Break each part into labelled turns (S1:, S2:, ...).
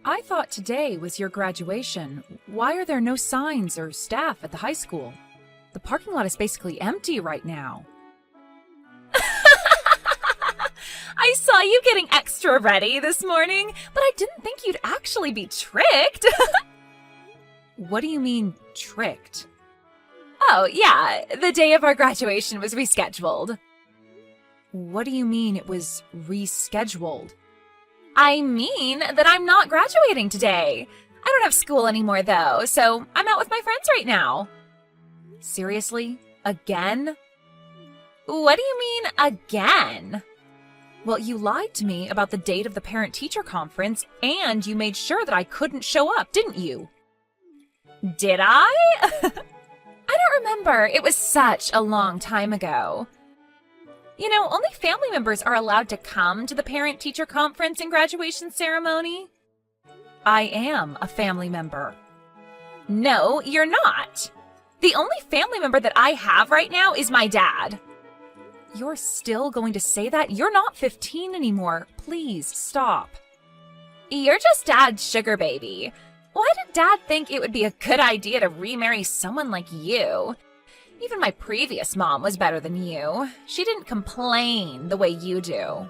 S1: I thought today was your graduation. Why are there no signs or staff at the high school? The parking lot is basically empty right now.
S2: I saw you getting extra ready this morning, but I didn't think you'd actually be tricked.
S1: What do you mean, tricked?
S2: Oh, yeah, the day of our graduation was rescheduled.
S1: What do you mean it was rescheduled?
S2: I mean that I'm not graduating today. I don't have school anymore, though, so I'm out with my friends right now.
S1: Seriously? Again?
S2: What do you mean, again?
S1: Well, you lied to me about the date of the parent-teacher conference, and you made sure that I couldn't show up, didn't you?
S2: Did I? I don't remember. It was such a long time ago. You know, only family members are allowed to come to the parent-teacher conference and graduation ceremony.
S1: I am a family member.
S2: No, you're not. The only family member that I have right now is my dad.
S1: You're still going to say that? You're not 15 anymore. Please, stop.
S2: You're just Dad's sugar baby. Why did Dad think it would be a good idea to remarry someone like you? Even my previous mom was better than you. She didn't complain the way you do.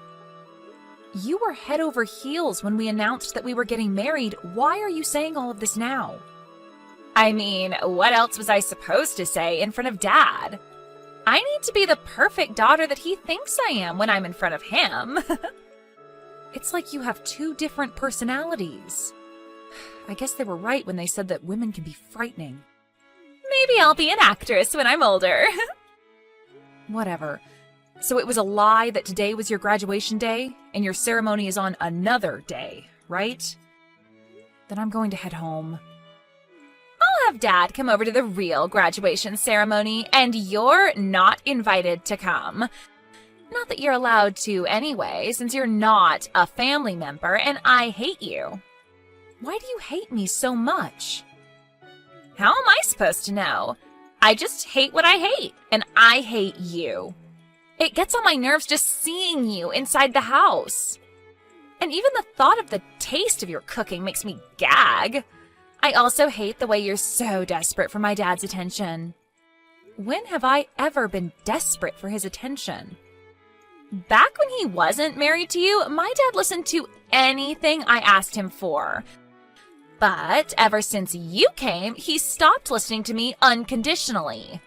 S1: You were head over heels when we announced that we were getting married. Why are you saying all of this now?
S2: I mean, what else was I supposed to say in front of Dad? I need to be the perfect daughter that he thinks I am when I'm in front of him.
S1: It's like you have two different personalities. I guess they were right when they said that women can be frightening.
S2: Maybe I'll be an actress when I'm older.
S1: Whatever. So it was a lie that today was your graduation day, and your ceremony is on another day, right? Then I'm going to head home.
S2: I'll have Dad come over to the real graduation ceremony, and you're not invited to come. Not that you're allowed to anyway, since you're not a family member, and I hate you.
S1: Why do you hate me so much?
S2: How am I supposed to know? I just hate what I hate, and I hate you. It gets on my nerves just seeing you inside the house. And even the thought of the taste of your cooking makes me gag. I also hate the way you're so desperate for my dad's attention.
S1: When have I ever been desperate for his attention?
S2: Back when he wasn't married to you, my dad listened to anything I asked him for. But ever since you came, he stopped listening to me unconditionally.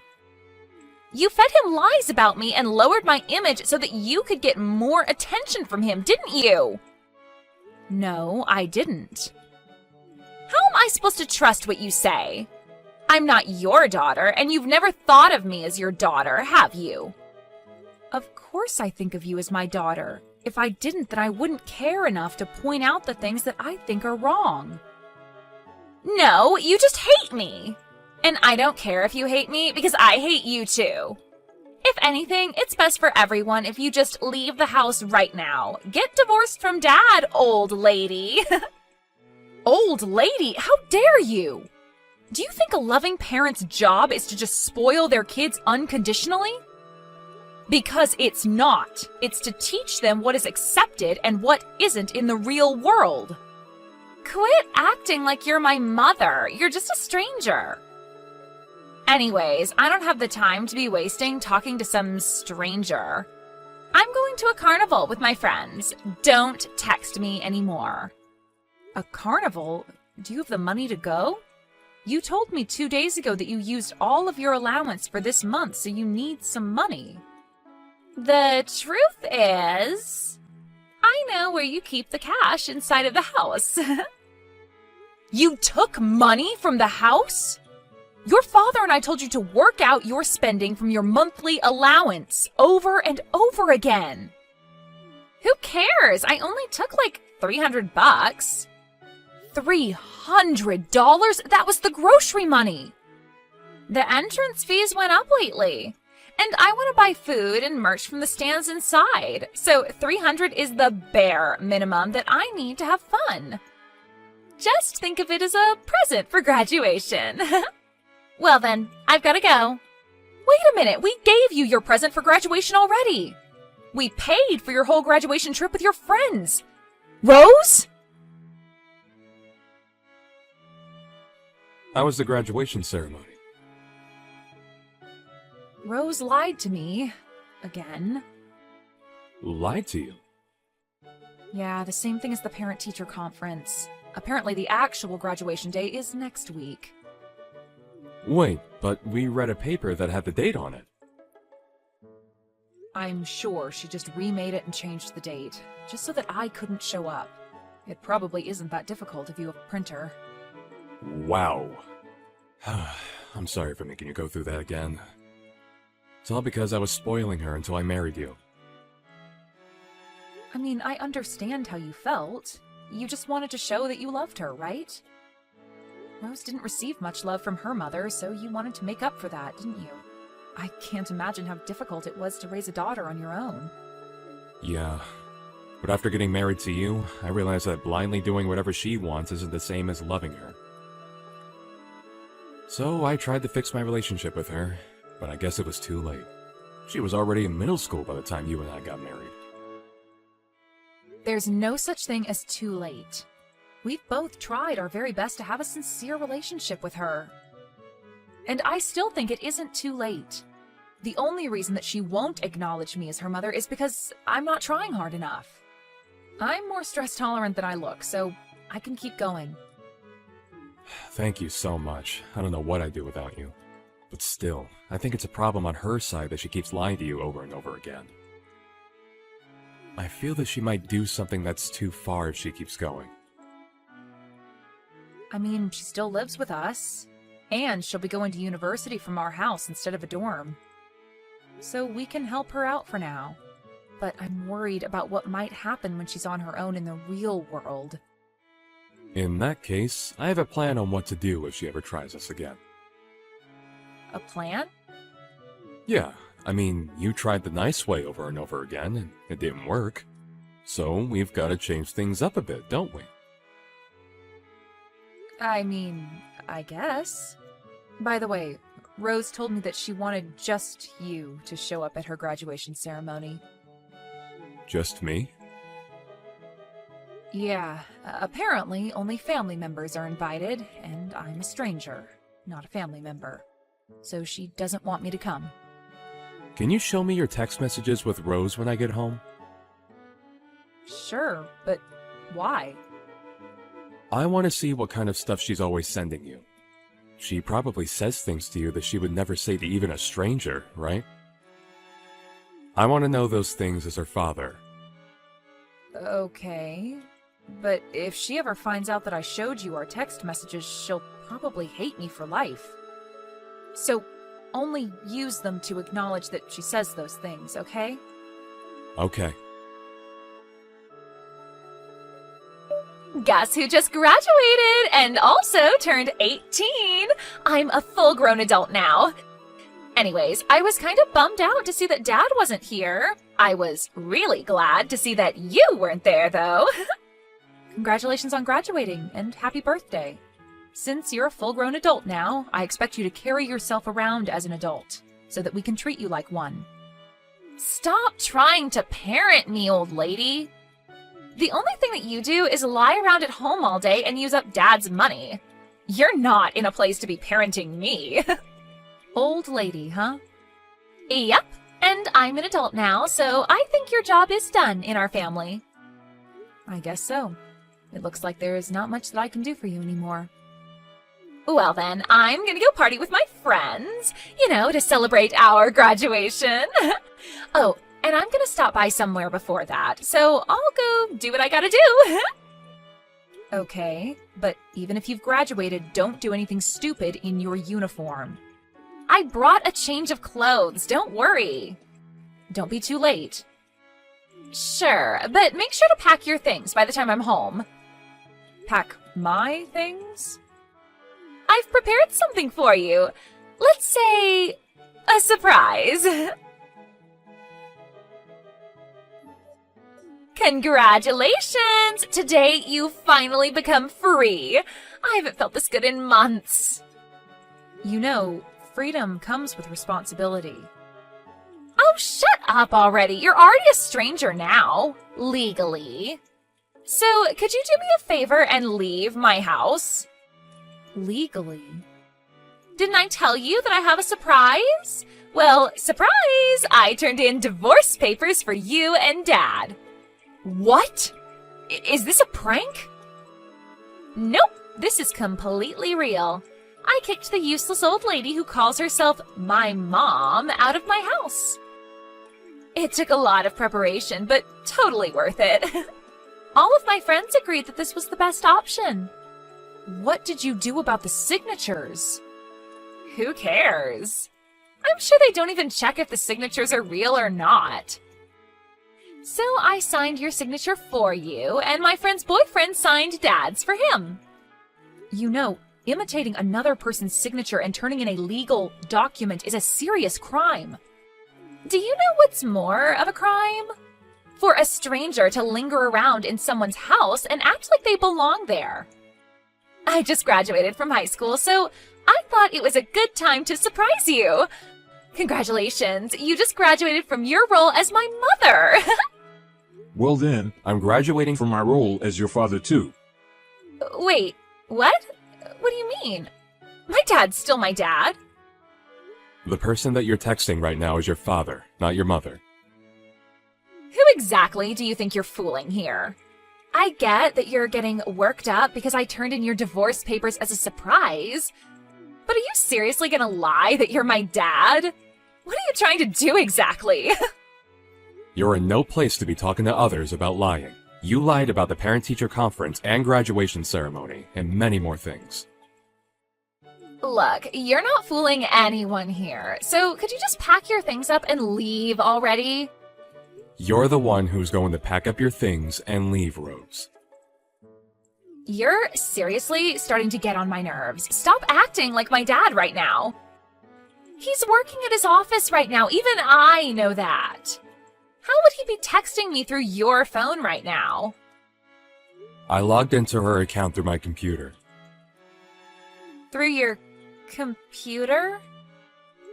S2: You fed him lies about me and lowered my image so that you could get more attention from him, didn't you?
S1: No, I didn't.
S2: How am I supposed to trust what you say? I'm not your daughter, and you've never thought of me as your daughter, have you?
S1: Of course I think of you as my daughter. If I didn't, then I wouldn't care enough to point out the things that I think are wrong.
S2: No, you just hate me. And I don't care if you hate me, because I hate you too. If anything, it's best for everyone if you just leave the house right now. Get divorced from Dad, old lady.
S1: Old lady? How dare you? Do you think a loving parent's job is to just spoil their kids unconditionally? Because it's not. It's to teach them what is accepted and what isn't in the real world.
S2: Quit acting like you're my mother. You're just a stranger. Anyways, I don't have the time to be wasting talking to some stranger. I'm going to a carnival with my friends. Don't text me anymore.
S1: A carnival? Do you have the money to go? You told me 2 days ago that you used all of your allowance for this month, so you need some money.
S2: The truth is, I know where you keep the cash inside of the house.
S1: You took money from the house? Your father and I told you to work out your spending from your monthly allowance over and over again.
S2: Who cares? I only took like $300.
S1: $300? That was the grocery money.
S2: The entrance fees went up lately. And I want to buy food and merch from the stands inside. So $300 is the bare minimum that I need to have fun. Just think of it as a present for graduation. Well then, I've got to go.
S1: Wait a minute, we gave you your present for graduation already. We paid for your whole graduation trip with your friends. Rose?
S3: How was the graduation ceremony?
S1: Rose lied to me. Again.
S3: Lied to you?
S1: Yeah, the same thing as the parent-teacher conference. Apparently the actual graduation day is next week.
S3: Wait, but we read a paper that had the date on it.
S1: I'm sure she just remade it and changed the date, just so that I couldn't show up. It probably isn't that difficult if you have a printer.
S3: Wow. I'm sorry for making you go through that again. It's all because I was spoiling her until I married you.
S1: I mean, I understand how you felt. You just wanted to show that you loved her, right? Rose didn't receive much love from her mother, so you wanted to make up for that, didn't you? I can't imagine how difficult it was to raise a daughter on your own.
S3: Yeah. But after getting married to you, I realized that blindly doing whatever she wants isn't the same as loving her. So I tried to fix my relationship with her, but I guess it was too late. She was already in middle school by the time you and I got married.
S1: There's no such thing as too late. We've both tried our very best to have a sincere relationship with her. And I still think it isn't too late. The only reason that she won't acknowledge me as her mother is because I'm not trying hard enough. I'm more stress tolerant than I look, so I can keep going.
S3: Thank you so much. I don't know what I'd do without you. But still, I think it's a problem on her side that she keeps lying to you over and over again. I feel that she might do something that's too far if she keeps going.
S1: I mean, she still lives with us. And she'll be going to university from our house instead of a dorm. So we can help her out for now. But I'm worried about what might happen when she's on her own in the real world.
S3: In that case, I have a plan on what to do if she ever tries us again.
S1: A plan?
S3: Yeah, I mean, you tried the nice way over and over again, and it didn't work. So we've got to change things up a bit, don't we?
S1: I mean, I guess. By the way, Rose told me that she wanted just you to show up at her graduation ceremony.
S3: Just me?
S1: Yeah, apparently only family members are invited, and I'm a stranger, not a family member. So she doesn't want me to come.
S3: Can you show me your text messages with Rose when I get home?
S1: Sure, but why?
S3: I want to see what kind of stuff she's always sending you. She probably says things to you that she would never say to even a stranger, right? I want to know those things as her father.
S1: Okay, but if she ever finds out that I showed you our text messages, she'll probably hate me for life. So, only use them to acknowledge that she says those things, okay?
S3: Okay.
S2: Guess who just graduated and also turned 18? I'm a full-grown adult now. Anyways, I was kind of bummed out to see that Dad wasn't here. I was really glad to see that you weren't there, though.
S1: Congratulations on graduating, and happy birthday. Since you're a full-grown adult now, I expect you to carry yourself around as an adult, so that we can treat you like one.
S2: Stop trying to parent me, old lady. The only thing that you do is lie around at home all day and use up Dad's money. You're not in a place to be parenting me.
S1: Old lady, huh?
S2: Yep, and I'm an adult now, so I think your job is done in our family.
S1: I guess so. It looks like there is not much that I can do for you anymore.
S2: Well then, I'm gonna go party with my friends, to celebrate our graduation. Oh, and I'm gonna stop by somewhere before that, so I'll go do what I gotta do.
S1: Okay, but even if you've graduated, don't do anything stupid in your uniform.
S2: I brought a change of clothes, don't worry.
S1: Don't be too late.
S2: Sure, but make sure to pack your things by the time I'm home.
S1: Pack my things?
S2: I've prepared something for you. Let's say a surprise. Congratulations! Today you finally become free. I haven't felt this good in months.
S1: Freedom comes with responsibility.
S2: Oh, shut up already. You're already a stranger now, legally. So, could you do me a favor and leave my house?
S1: Legally?
S2: Didn't I tell you that I have a surprise? Well, surprise! I turned in divorce papers for you and Dad.
S1: What? Is this a prank?
S2: Nope, this is completely real. I kicked the useless old lady who calls herself my mom out of my house. It took a lot of preparation, but totally worth it. All of my friends agreed that this was the best option.
S1: What did you do about the signatures?
S2: Who cares? I'm sure they don't even check if the signatures are real or not. So I signed your signature for you, and my friend's boyfriend signed Dad's for him.
S1: You know, imitating another person's signature and turning in a legal document is a serious crime.
S2: Do you know what's more of a crime? For a stranger to linger around in someone's house and act like they belong there. I just graduated from high school, so I thought it was a good time to surprise you. Congratulations, you just graduated from your role as my mother.
S4: Well then, I'm graduating from my role as your father too.
S2: Wait, what? What do you mean? My dad's still my dad.
S3: The person that you're texting right now is your father, not your mother.
S2: Who exactly do you think you're fooling here? I get that you're getting worked up because I turned in your divorce papers as a surprise. But are you seriously gonna lie that you're my dad? What are you trying to do exactly?
S3: You're in no place to be talking to others about lying. You lied about the parent-teacher conference and graduation ceremony, and many more things.
S2: Look, you're not fooling anyone here, so could you just pack your things up and leave already?
S3: You're the one who's going to pack up your things and leave, Rose.
S2: You're seriously starting to get on my nerves. Stop acting like my dad right now. He's working at his office right now, even I know that. How would he be texting me through your phone right now?
S3: I logged into her account through my computer.
S2: Through your computer?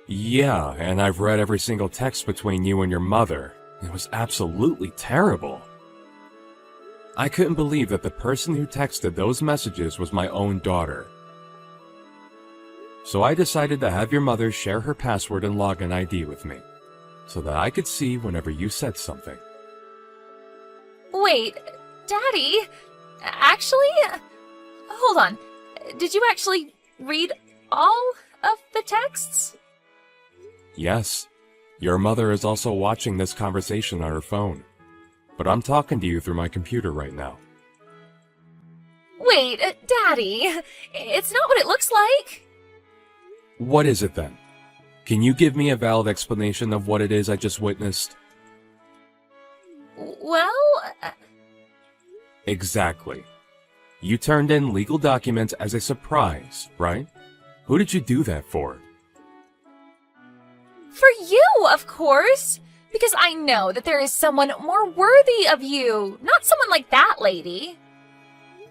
S3: Yeah, and I've read every single text between you and your mother. It was absolutely terrible. I couldn't believe that the person who texted those messages was my own daughter. So I decided to have your mother share her password and login ID with me, so that I could see whenever you said something.
S2: Wait, Daddy? Actually? Hold on. Did you actually read all of the texts?
S3: Yes. Your mother is also watching this conversation on her phone. But I'm talking to you through my computer right now.
S2: Wait, Daddy, it's not what it looks like.
S3: What is it then? Can you give me a valid explanation of what it is I just witnessed?
S2: Well...
S3: Exactly. You turned in legal documents as a surprise, right? Who did you do that for?
S2: For you, of course. Because I know that there is someone more worthy of you, not someone like that lady.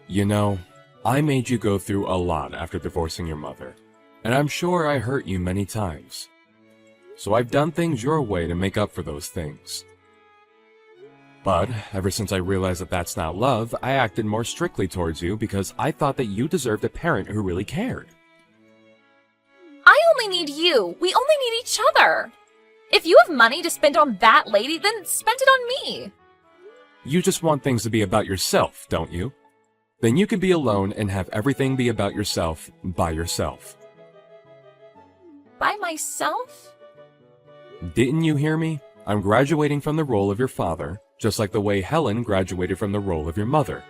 S3: You know, I made you go through a lot after divorcing your mother, and I'm sure I hurt you many times. So I've done things your way to make up for those things. But ever since I realized that that's not love, I acted more strictly towards you because I thought that you deserved a parent who really cared.
S2: I only need you. We only need each other. If you have money to spend on that lady, then spend it on me.
S3: You just want things to be about yourself, don't you? Then you can be alone and have everything be about yourself by yourself.
S2: By myself?
S3: Didn't you hear me? I'm graduating from the role of your father, just like the way Helen graduated from the role of your mother.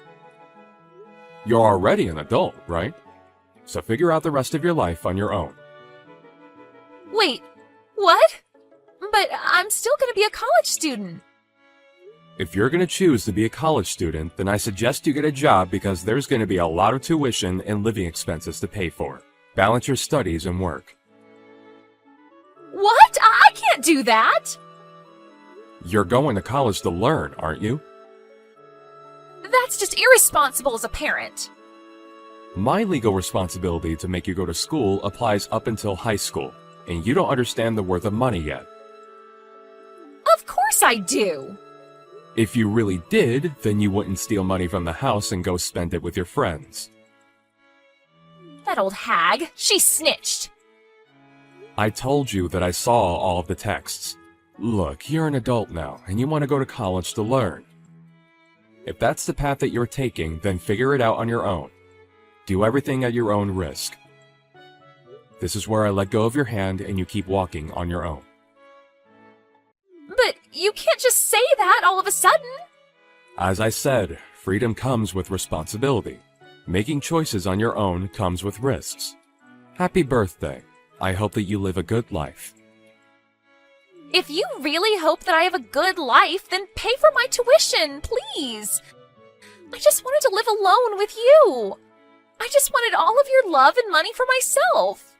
S3: You're already an adult, right? So figure out the rest of your life on your own.
S2: Wait, what? But I'm still going to be a college student.
S3: If you're going to choose to be a college student, then I suggest you get a job because there's going to be a lot of tuition and living expenses to pay for. Balance your studies and work.
S2: What? I can't do that.
S3: You're going to college to learn, aren't you?
S2: That's just irresponsible as a parent.
S3: My legal responsibility to make you go to school applies up until high school, and you don't understand the worth of money yet.
S2: Of course I do.
S3: If you really did, then you wouldn't steal money from the house and go spend it with your friends.
S2: That old hag, she snitched.
S3: I told you that I saw all of the texts. Look, you're an adult now, and you want to go to college to learn. If that's the path that you're taking, then figure it out on your own. Do everything at your own risk. This is where I let go of your hand and you keep walking on your own.
S2: But you can't just say that all of a sudden.
S3: As I said, freedom comes with responsibility. Making choices on your own comes with risks. Happy birthday. I hope that you live a good life.
S2: If you really hope that I have a good life, then pay for my tuition, please. I just wanted to live alone with you. I just wanted all of your love and money for myself.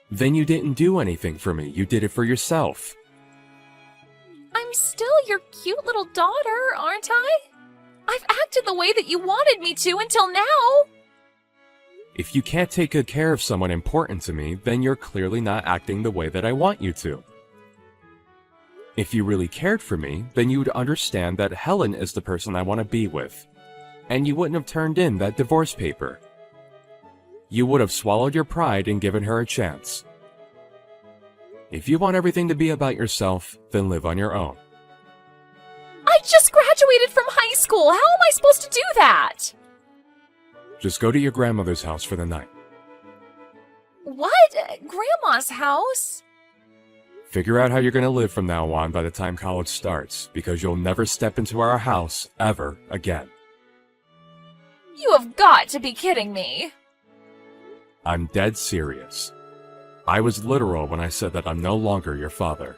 S3: Then you didn't do anything for me. You did it for yourself.
S2: I'm still your cute little daughter, aren't I? I've acted the way that you wanted me to until now.
S3: If you can't take good care of someone important to me, then you're clearly not acting the way that I want you to. If you really cared for me, then you would understand that Helen is the person I want to be with. And you wouldn't have turned in that divorce paper. You would have swallowed your pride and given her a chance. If you want everything to be about yourself, then live on your own.
S2: I just graduated from high school. How am I supposed to do that?
S3: Just go to your grandmother's house for the night.
S2: What? Grandma's house?
S3: Figure out how you're going to live from now on by the time college starts, because you'll never step into our house ever again.
S2: You have got to be kidding me.
S3: I'm dead serious. I was literal when I said that I'm no longer your father.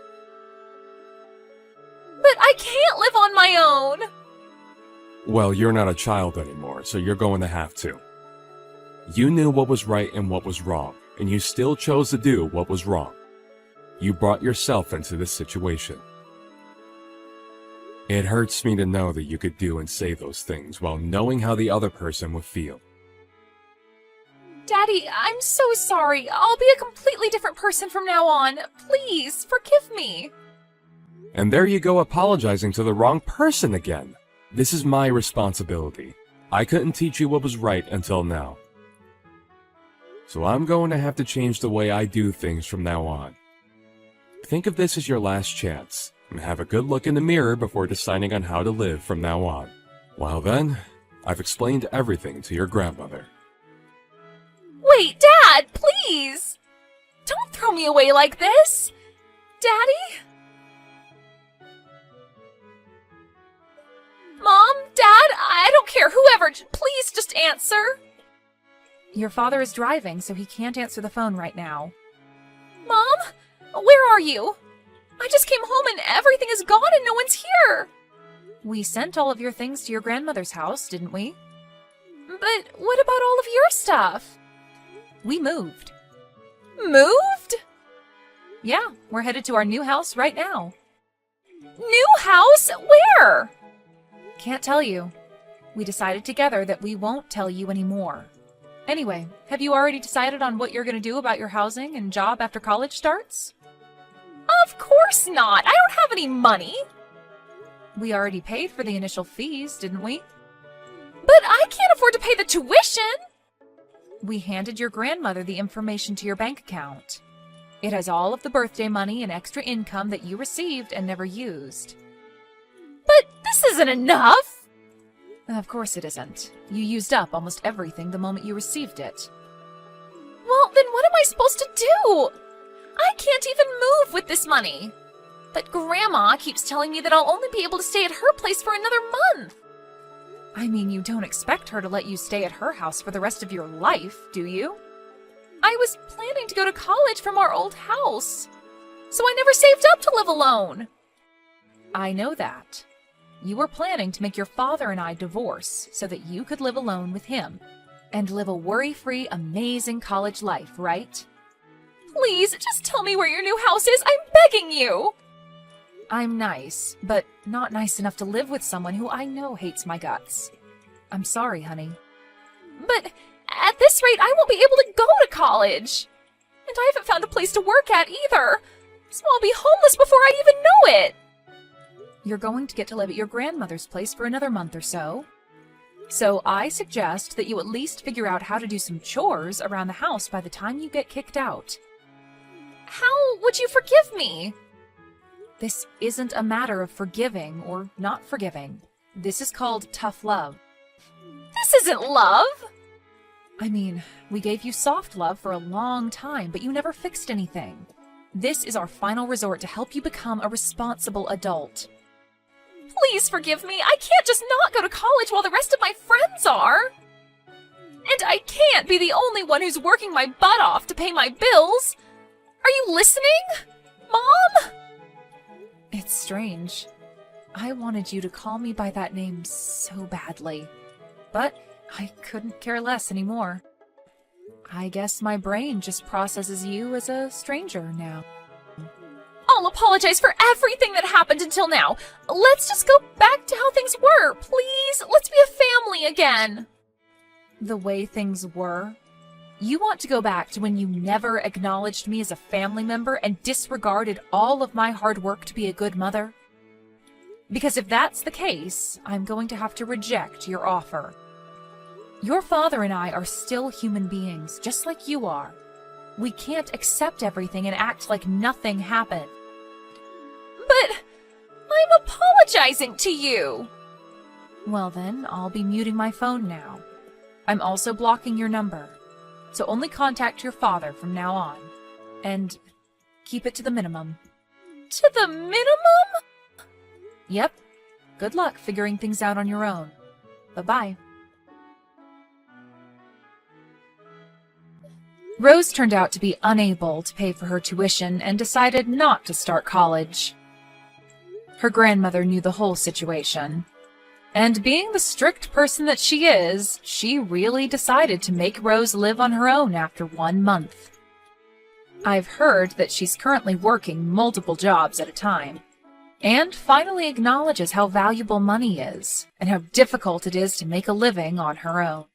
S2: But I can't live on my own.
S3: Well, you're not a child anymore, so you're going to have to. You knew what was right and what was wrong, and you still chose to do what was wrong. You brought yourself into this situation. It hurts me to know that you could do and say those things while knowing how the other person would feel.
S2: Daddy, I'm so sorry. I'll be a completely different person from now on. Please, forgive me.
S3: And there you go apologizing to the wrong person again. This is my responsibility. I couldn't teach you what was right until now. So I'm going to have to change the way I do things from now on. Think of this as your last chance, and have a good look in the mirror before deciding on how to live from now on. While then, I've explained everything to your grandmother.
S2: Wait, Dad, please! Don't throw me away like this! Daddy? Mom? Dad? I don't care, whoever, please just answer!
S1: Your father is driving, so he can't answer the phone right now.
S2: Mom? Where are you? I just came home and everything is gone and no one's here!
S1: We sent all of your things to your grandmother's house, didn't we?
S2: But what about all of your stuff?
S1: We moved.
S2: Moved?
S1: Yeah, we're headed to our new house right now.
S2: New house? Where?
S1: Can't tell you. We decided together that we won't tell you anymore. Anyway, have you already decided on what you're going to do about your housing and job after college starts?
S2: Of course not. I don't have any money.
S1: We already paid for the initial fees, didn't we?
S2: But I can't afford to pay the tuition.
S1: We handed your grandmother the information to your bank account. It has all of the birthday money and extra income that you received and never used.
S2: But this isn't enough.
S1: Of course it isn't. You used up almost everything the moment you received it.
S2: Well, then what am I supposed to do? I can't even move with this money. But Grandma keeps telling me that I'll only be able to stay at her place for another month.
S1: I mean, you don't expect her to let you stay at her house for the rest of your life, do you?
S2: I was planning to go to college from our old house, so I never saved up to live alone.
S1: I know that. You were planning to make your father and I divorce so that you could live alone with him and live a worry-free, amazing college life, right?
S2: Please, just tell me where your new house is. I'm begging you.
S1: I'm nice, but not nice enough to live with someone who I know hates my guts. I'm sorry, honey.
S2: But at this rate, I won't be able to go to college. And I haven't found a place to work at either. So I'll be homeless before I even know it.
S1: You're going to get to live at your grandmother's place for another month or so. So I suggest that you at least figure out how to do some chores around the house by the time you get kicked out.
S2: How would you forgive me?
S1: This isn't a matter of forgiving or not forgiving. This is called tough love.
S2: This isn't love.
S1: I mean, we gave you soft love for a long time, but you never fixed anything. This is our final resort to help you become a responsible adult.
S2: Please forgive me. I can't just not go to college while the rest of my friends are. And I can't be the only one who's working my butt off to pay my bills. Are you listening, Mom?
S1: It's strange. I wanted you to call me by that name so badly, but I couldn't care less anymore. I guess my brain just processes you as a stranger now.
S2: I'll apologize for everything that happened until now. Let's just go back to how things were, please. Let's be a family again.
S1: The way things were? You want to go back to when you never acknowledged me as a family member and disregarded all of my hard work to be a good mother? Because if that's the case, I'm going to have to reject your offer. Your father and I are still human beings, just like you are. We can't accept everything and act like nothing happened.
S2: But I'm apologizing to you.
S1: Well then, I'll be muting my phone now. I'm also blocking your number, so only contact your father from now on. And keep it to the minimum.
S2: To the minimum?
S1: Yep. Good luck figuring things out on your own. Bye-bye. Rose turned out to be unable to pay for her tuition and decided not to start college. Her grandmother knew the whole situation. And being the strict person that she is, she really decided to make Rose live on her own after 1 month. I've heard that she's currently working multiple jobs at a time, and finally acknowledges how valuable money is, and how difficult it is to make a living on her own.